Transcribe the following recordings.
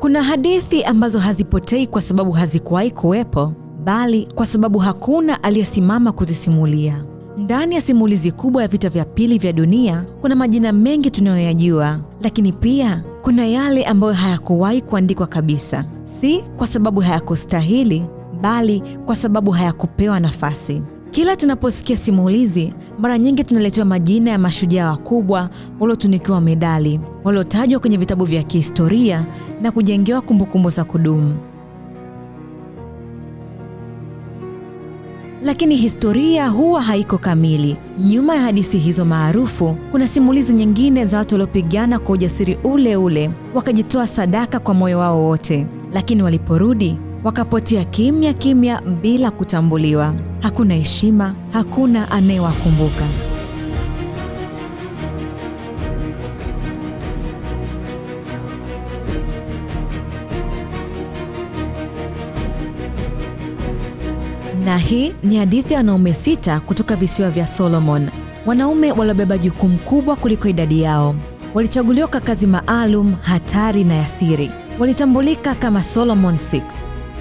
Kuna hadithi ambazo hazipotei kwa sababu hazikuwahi kuwepo, bali kwa sababu hakuna aliyesimama kuzisimulia. Ndani ya simulizi kubwa ya vita vya pili vya dunia, kuna majina mengi tunayoyajua, lakini pia kuna yale ambayo hayakuwahi kuandikwa kabisa. Si kwa sababu hayakustahili, bali kwa sababu hayakupewa nafasi. Kila tunaposikia simulizi, mara nyingi tunaletewa majina ya mashujaa wakubwa waliotunikiwa medali, waliotajwa kwenye vitabu vya kihistoria na kujengewa kumbukumbu za kudumu. Lakini historia huwa haiko kamili. Nyuma ya hadithi hizo maarufu, kuna simulizi nyingine za watu waliopigana kwa ujasiri ule ule, wakajitoa sadaka kwa moyo wao wote, lakini waliporudi wakapotea kimya kimya bila kutambuliwa. Hakuna heshima, hakuna anayewakumbuka. Na hii ni hadithi ya wanaume 6 kutoka visiwa vya Solomon. Wanaume waliobeba jukumu kubwa kuliko idadi yao. Walichaguliwa kwa kazi maalum, hatari na ya siri. Walitambulika kama Solomon 6,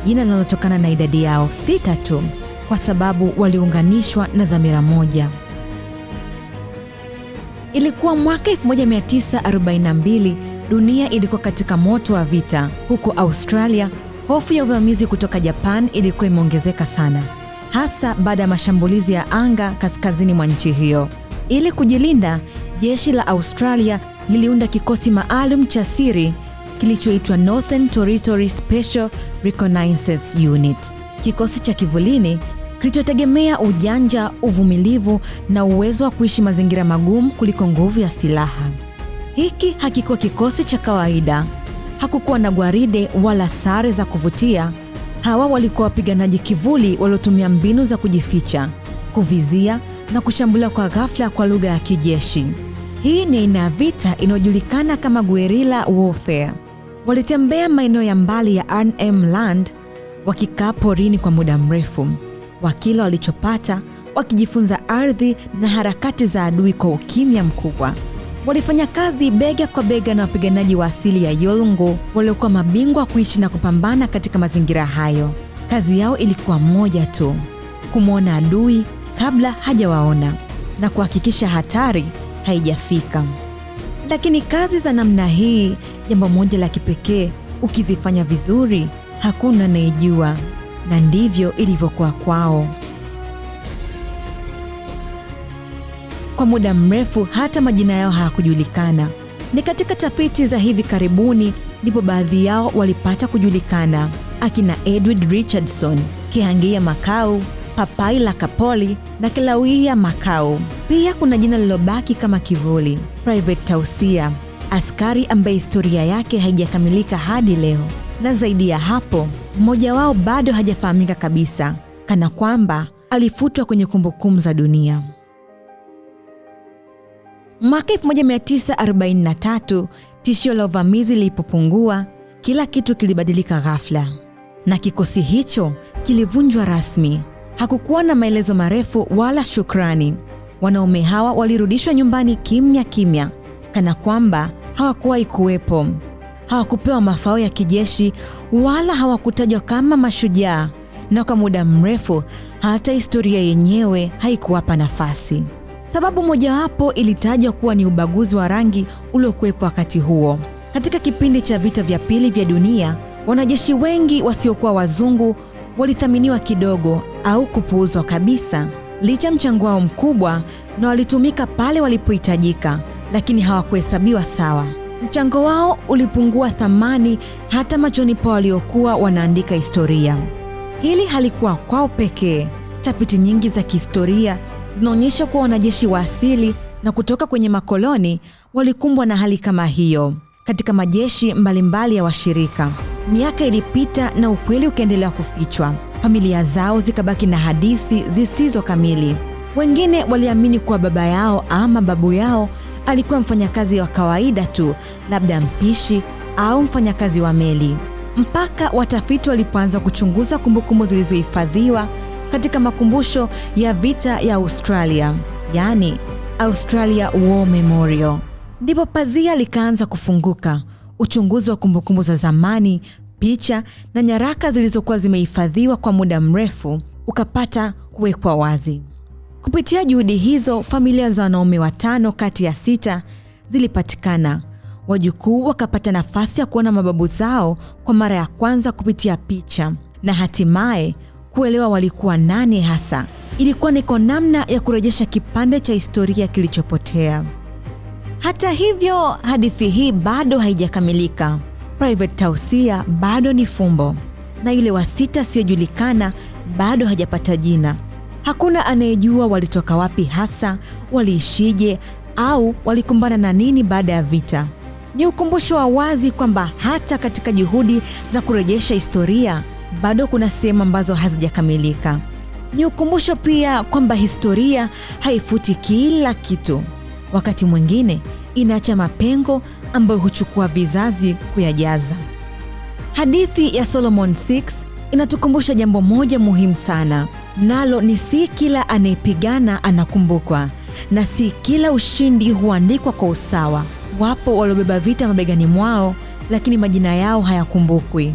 jina linalotokana na idadi yao 6 tu, kwa sababu waliunganishwa na dhamira moja. Ilikuwa mwaka 1942, dunia ilikuwa katika moto wa vita. Huko Australia, hofu ya uvamizi kutoka Japan ilikuwa imeongezeka sana, hasa baada ya mashambulizi ya anga kaskazini mwa nchi hiyo. Ili kujilinda, jeshi la Australia liliunda kikosi maalum cha siri kilichoitwa Northern Territory Special Reconnaissance Unit. Kikosi cha kivulini kilichotegemea ujanja, uvumilivu na uwezo wa kuishi mazingira magumu kuliko nguvu ya silaha. Hiki hakikuwa kikosi cha kawaida. Hakukuwa na gwaride wala sare za kuvutia. Hawa walikuwa wapiganaji kivuli waliotumia mbinu za kujificha, kuvizia na kushambulia kwa ghafla kwa lugha ya kijeshi. Hii ni aina ya vita inayojulikana kama guerrilla warfare. Walitembea maeneo ya mbali ya Arnhem Land, wakikaa porini kwa muda mrefu, wakila walichopata, wakijifunza ardhi na harakati za adui kwa ukimya mkubwa. Walifanya kazi bega kwa bega na wapiganaji wa asili ya Yolngu waliokuwa mabingwa kuishi na kupambana katika mazingira hayo. Kazi yao ilikuwa moja tu: kumwona adui kabla hajawaona na kuhakikisha hatari haijafika. Lakini kazi za namna hii, jambo moja la kipekee, ukizifanya vizuri hakuna anayejua, na ndivyo ilivyokuwa kwao. Kwa muda mrefu hata majina yao hayakujulikana. Ni katika tafiti za hivi karibuni ndipo baadhi yao walipata kujulikana, akina Edward Richardson, Kehangia Makau, Papaila Kapoli na Kelawia Makau. Pia kuna jina lilobaki kama kivuli, Private Tausia, askari ambaye historia yake haijakamilika hadi leo. Na zaidi ya hapo, mmoja wao bado hajafahamika kabisa, kana kwamba alifutwa kwenye kumbukumbu za dunia. Mwaka 1943, tishio la uvamizi lilipopungua, kila kitu kilibadilika ghafla, na kikosi hicho kilivunjwa rasmi. Hakukuwa na maelezo marefu wala shukrani. Wanaume hawa walirudishwa nyumbani kimya kimya, kana kwamba hawakuwahi kuwepo. Hawakupewa mafao ya kijeshi wala hawakutajwa kama mashujaa, na kwa muda mrefu hata historia yenyewe haikuwapa nafasi. Sababu mojawapo ilitajwa kuwa ni ubaguzi wa rangi uliokuwepo wakati huo. Katika kipindi cha vita vya pili vya dunia, wanajeshi wengi wasiokuwa wazungu walithaminiwa kidogo au kupuuzwa kabisa, licha mchango wao mkubwa, na walitumika pale walipohitajika, lakini hawakuhesabiwa sawa. Mchango wao ulipungua thamani hata machoni pa waliokuwa wanaandika historia. Hili halikuwa kwao pekee. Tafiti nyingi za kihistoria zinaonyesha kuwa wanajeshi wa asili na kutoka kwenye makoloni walikumbwa na hali kama hiyo katika majeshi mbalimbali ya washirika. Miaka ilipita na ukweli ukaendelea kufichwa. Familia zao zikabaki na hadithi zisizo kamili. Wengine waliamini kuwa baba yao ama babu yao alikuwa mfanyakazi wa kawaida tu, labda mpishi au mfanyakazi wa meli, mpaka watafiti walipoanza kuchunguza kumbukumbu zilizohifadhiwa katika makumbusho ya vita ya Australia, yani Australia War Memorial. Ndipo pazia likaanza kufunguka. uchunguzi wa kumbukumbu za zamani, picha na nyaraka zilizokuwa zimehifadhiwa kwa muda mrefu ukapata kuwekwa wazi. Kupitia juhudi hizo, familia za wanaume 5 kati ya 6 zilipatikana. Wajukuu wakapata nafasi ya kuona mababu zao kwa mara ya kwanza kupitia picha na hatimaye kuelewa walikuwa nani hasa. Ilikuwa ni kwa namna ya kurejesha kipande cha historia kilichopotea. Hata hivyo, hadithi hii bado haijakamilika. Private Tausia bado ni fumbo, na yule wa 6 asiyejulikana bado hajapata jina. Hakuna anayejua walitoka wapi hasa, waliishije au walikumbana na nini baada ya vita. Ni ukumbusho wa wazi kwamba hata katika juhudi za kurejesha historia bado kuna sehemu ambazo hazijakamilika. Ni ukumbusho pia kwamba historia haifuti kila kitu. Wakati mwingine inaacha mapengo ambayo huchukua vizazi kuyajaza. Hadithi ya Solomon 6 inatukumbusha jambo moja muhimu sana. Nalo ni si kila anayepigana anakumbukwa, na si kila ushindi huandikwa kwa usawa. Wapo waliobeba vita mabegani mwao, lakini majina yao hayakumbukwi.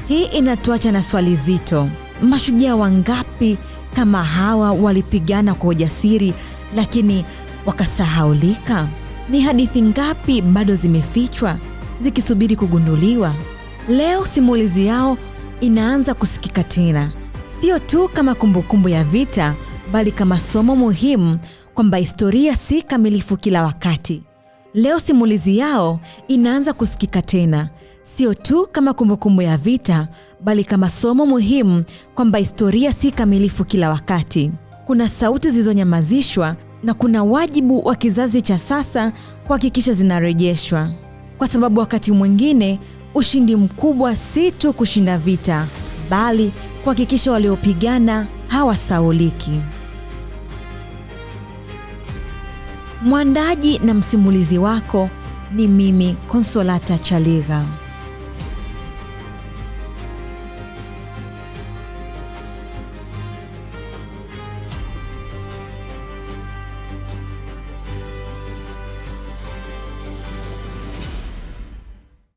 Hii inatuacha na swali zito. Mashujaa wangapi kama hawa walipigana kwa ujasiri lakini wakasahaulika? Ni hadithi ngapi bado zimefichwa zikisubiri kugunduliwa? Leo simulizi yao inaanza kusikika tena, sio tu kama kumbukumbu ya vita, bali kama somo muhimu kwamba historia si kamilifu kila wakati. Leo simulizi yao inaanza kusikika tena, sio tu kama kumbukumbu ya vita, bali kama somo muhimu kwamba historia si kamilifu kila wakati. Kuna sauti zilizonyamazishwa na kuna wajibu wa kizazi cha sasa kuhakikisha zinarejeshwa. Kwa sababu wakati mwingine ushindi mkubwa si tu kushinda vita, bali kuhakikisha waliopigana hawasauliki. Mwandaji na msimulizi wako ni mimi, Consolata Chaligha.